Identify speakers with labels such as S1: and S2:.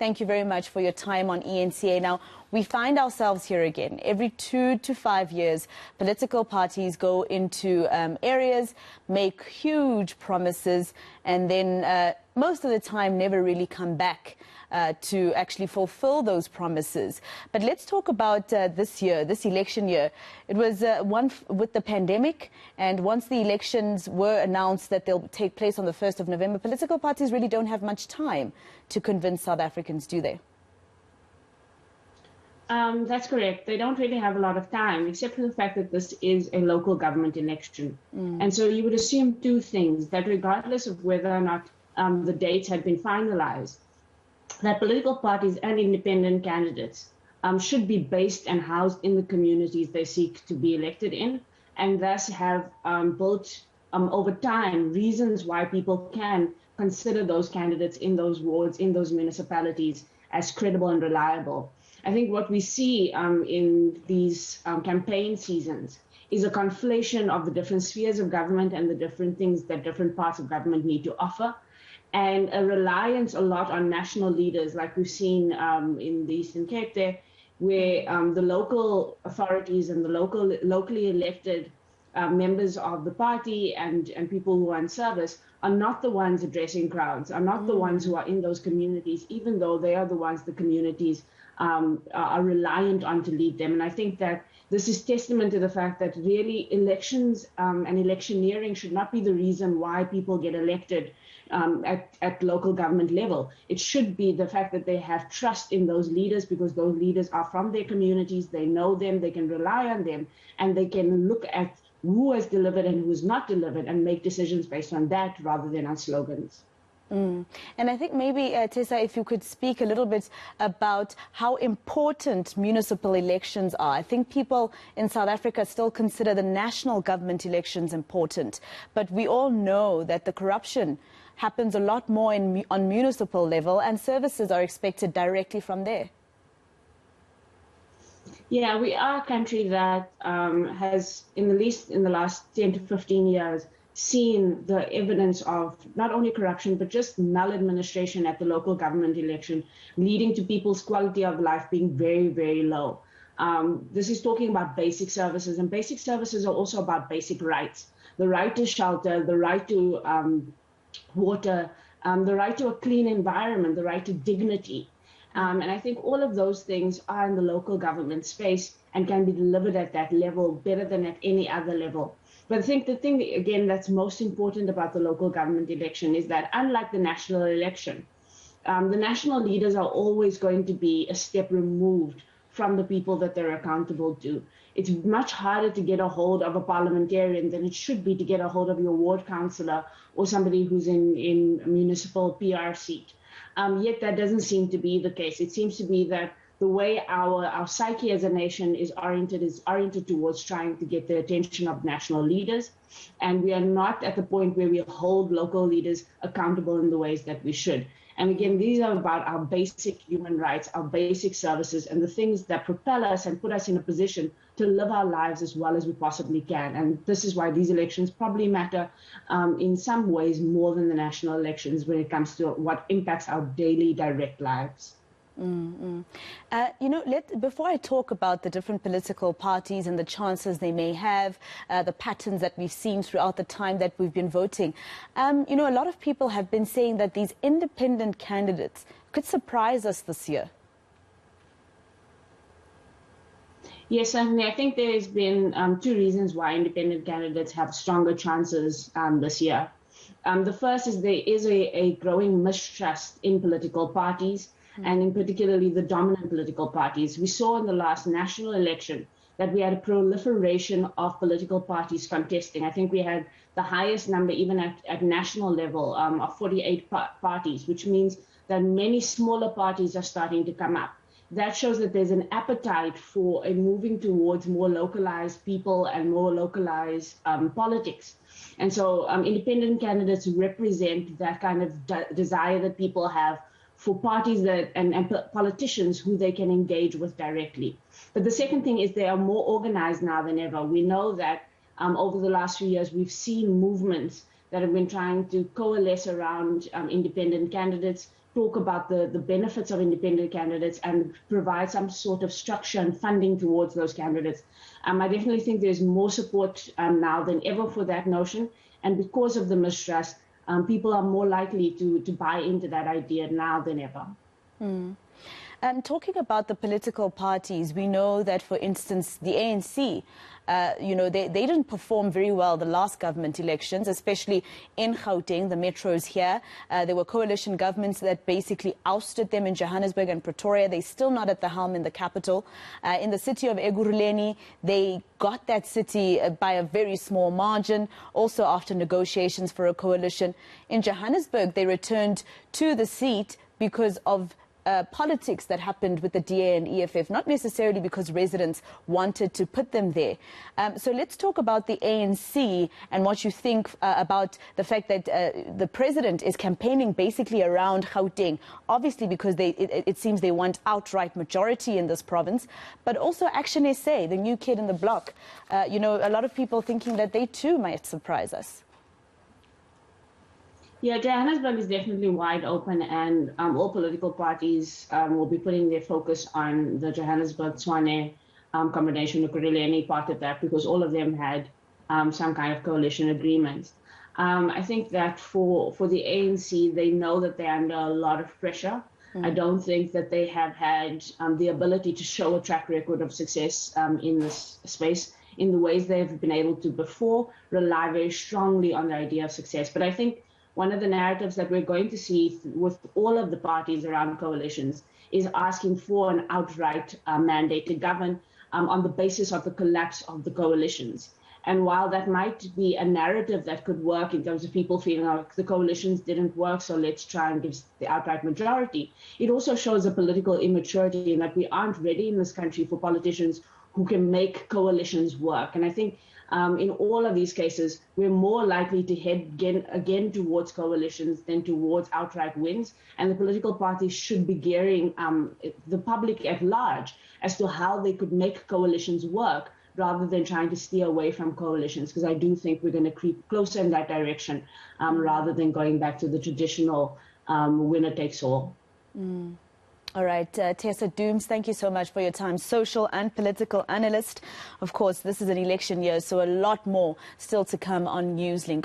S1: Thank you very much for your time on ENCA. Now, we find ourselves here again. Every 2 to 5 years, political parties go into areas, make huge promises, and then most of the time never really come back to actually fulfill those promises. But let's talk about this year, this election year. It was one with the pandemic, and once the elections were announced that they'll take place on the 1st of November, political parties really don't have much time to convince South Africans, do they?
S2: That's correct. They don't really have a lot of time, except for the fact that this is a local government election. And so you would assume two things, that regardless of whether or not the dates had been finalized, that political parties and independent candidates should be based and housed in the communities they seek to be elected in, and thus have built over time reasons why people can consider those candidates in those wards, in those municipalities, as credible and reliable. I think what we see in these campaign seasons is a conflation of the different spheres of government and the different things that different parts of government need to offer, and a reliance a lot on national leaders, like we've seen in the Eastern Cape there, where the local authorities and the locally elected members of the party and people who are in service are not the ones addressing crowds, are not the ones who are in those communities, even though they are the ones the communities are reliant on to lead them. And I think that this is testament to the fact that really elections and electioneering should not be the reason why people get elected at local government level. It should be the fact that they have trust in those leaders, because those leaders are from their communities, they know them, they can rely on them, and they can look at who has delivered and who has not delivered and make decisions based on that rather than on slogans.
S1: And I think maybe, Tessa, if you could speak a little bit about how important municipal elections are. I think people in South Africa still consider the national government elections important, but we all know that the corruption happens a lot more on municipal level, and services are expected directly from there.
S2: Yeah, we are a country that has, at least in the last 10 to 15 years, seen the evidence of not only corruption, but just maladministration at the local government election, leading to people's quality of life being very, very low. This is talking about basic services, and basic services are also about basic rights. The right to shelter, the right to water, the right to a clean environment, the right to dignity. And I think all of those things are in the local government space and can be delivered at that level better than at any other level. But I think the thing, again, that's most important about the local government election is that, unlike the national election, the national leaders are always going to be a step removed from the people that they're accountable to. It's much harder to get a hold of a parliamentarian than it should be to get a hold of your ward councillor or somebody who's in a municipal PR seat. Yet that doesn't seem to be the case. It seems to be that the way our psyche as a nation is oriented towards trying to get the attention of national leaders. And we are not at the point where we hold local leaders accountable in the ways that we should. And again, these are about our basic human rights, our basic services, and the things that propel us and put us in a position to live our lives as well as we possibly can. And this is why these elections probably matter in some ways more than the national elections when it comes to what impacts our daily direct lives.
S1: Before I talk about the different political parties and the chances they may have, the patterns that we've seen throughout the time that we've been voting, a lot of people have been saying that these independent candidates could surprise us this year.
S2: Yes, certainly. I think there's been two reasons why independent candidates have stronger chances this year. The first is there is a growing mistrust in political parties, and in particularly the dominant political parties. We saw in the last national election that we had a proliferation of political parties contesting. I think we had the highest number even at national level of 48 parties, which means that many smaller parties are starting to come up. That shows that there's an appetite for a moving towards more localized people and more localized politics. And so independent candidates represent that kind of desire that people have for parties and politicians who they can engage with directly. But the second thing is they are more organized now than ever. We know that over the last few years, we've seen movements that have been trying to coalesce around independent candidates talk about the benefits of independent candidates and provide some sort of structure and funding towards those candidates. I definitely think there's more support now than ever for that notion. And because of the mistrust, people are more likely to buy into that idea now than ever.
S1: Talking about the political parties, we know that, for instance, the ANC, they didn't perform very well the last government elections, especially in Gauteng, the metros here. There were coalition governments that basically ousted them in Johannesburg and Pretoria. They're still not at the helm in the capital. In the city of Ekurhuleni, they got that city by a very small margin, also after negotiations for a coalition. In Johannesburg, they returned to the seat because of politics that happened with the DA and EFF, not necessarily because residents wanted to put them there. So let's talk about the ANC and what you think about the fact that the president is campaigning basically around Gauteng, obviously because it seems they want outright majority in this province, but also Action SA, the new kid in the block. A lot of people thinking that they too might surprise us.
S2: Yeah, Johannesburg is definitely wide open, and all political parties will be putting their focus on the Johannesburg-Tshwane combination, Ekurhuleni part of that, because all of them had some kind of coalition agreement. I think that for the ANC, they know that they're under a lot of pressure. I don't think that they have had the ability to show a track record of success in this space in the ways they've been able to before, rely very strongly on the idea of success. But I think one of the narratives that we're going to see with all of the parties around coalitions is asking for an outright mandate to govern on the basis of the collapse of the coalitions. And while that might be a narrative that could work in terms of people feeling like the coalitions didn't work, so let's try and give the outright majority, it also shows a political immaturity in that we aren't ready in this country for politicians who can make coalitions work. And I think in all of these cases, we're more likely to head again towards coalitions than towards outright wins. And the political parties should be gearing the public at large as to how they could make coalitions work rather than trying to steer away from coalitions, because I do think we're going to creep closer in that direction rather than going back to the traditional winner takes all.
S1: All right, Tessa Dooms, thank you so much for your time. Social and political analyst. Of course, this is an election year, so a lot more still to come on NewsLink.